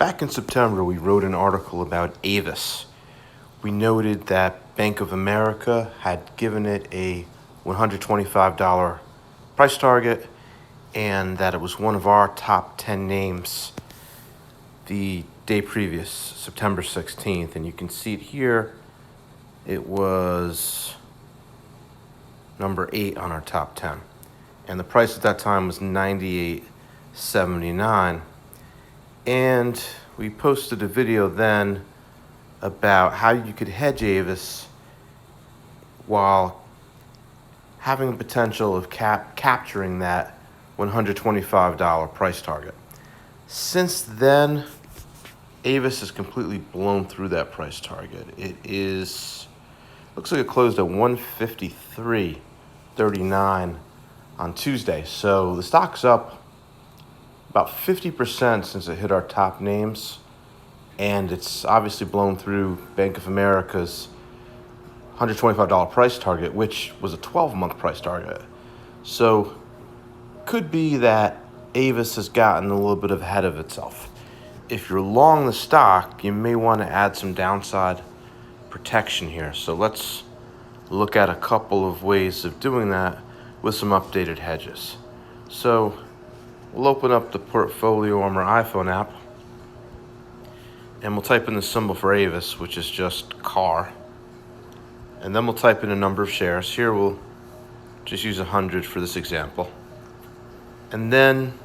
Back in September, we wrote an article about Avis. We noted that Bank of America had given it a $125 price target and that it was one of our top 10 names the day previous, September 16th. And you can see it here. It was number 8 on our top 10. And the price at that time was $98.79. And we posted a video then about how you could hedge Avis while having the potential of capturing that $125 price target. Since then, Avis has completely blown through that price target. Looks like it closed at 153.39 on Tuesday. So the stock's up about 50% since it hit our top names, and it's obviously blown through Bank of America's $125 price target, which was a 12-month price target. So could be that Avis has gotten a little bit ahead of itself. If you're long the stock, you may want to add some downside protection here. So let's look at a couple of ways of doing that with some updated hedges. So we'll open up the portfolio on our iPhone app, and we'll type in the symbol for Avis, which is just CAR. And then we'll type in a number of shares. Here we'll just use 100 for this example. And then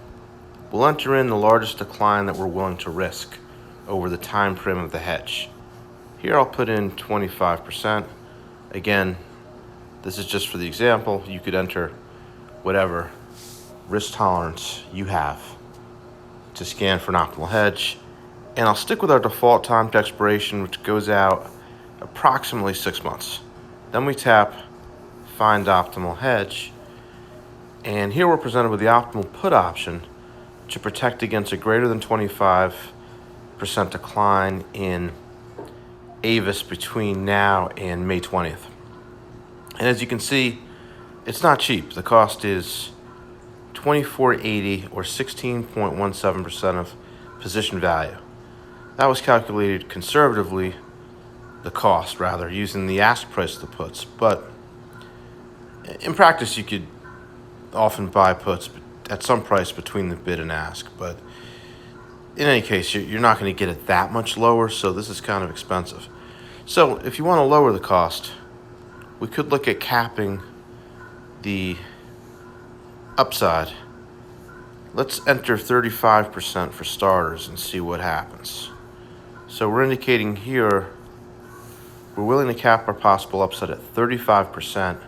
we'll enter in the largest decline that we're willing to risk over the time frame of the hedge. Here I'll put in 25%. Again, this is just for the example. You could enter whatever risk tolerance you have to scan for an optimal hedge. And I'll stick with our default time to expiration, which goes out approximately 6 months. Then we tap Find Optimal Hedge. And here we're presented with the optimal put option to protect against a greater than 25% decline in Avis between now and May 20th. And as you can see, it's not cheap. The cost is $24.80 or 16.17% of position value. That was calculated conservatively, the cost rather, using the ask price of the puts. But in practice, you could often buy puts at some price between the bid and ask. But in any case, you're not going to get it that much lower, so this is kind of expensive. So if you want to lower the cost, we could look at capping the upside. Let's enter 35% for starters and see what happens. So we're indicating here we're willing to cap our possible upside at 35%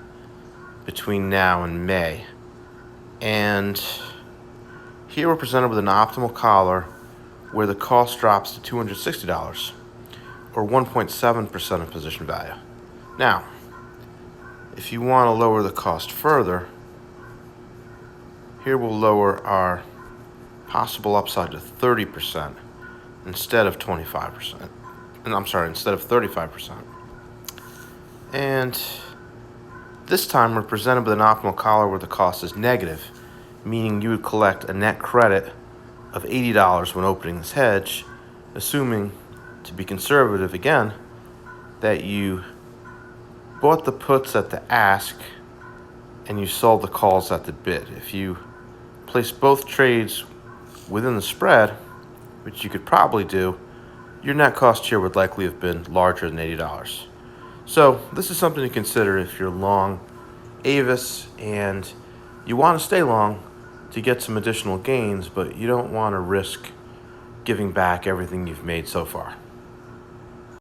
between now and May. And here we're presented with an optimal collar where the cost drops to $260 or 1.7% of position value. Now, if you want to lower the cost further, here we'll lower our possible upside to 30% instead of 25%. And instead of 35%. And this time we're presented with an optimal collar where the cost is negative, meaning you would collect a net credit of $80 when opening this hedge, assuming, to be conservative again, that you bought the puts at the ask and you sold the calls at the bid. If you place both trades within the spread, which you could probably do, your net cost here would likely have been larger than $80. So this is something to consider if you're long Avis and you want to stay long to get some additional gains, but you don't want to risk giving back everything you've made so far.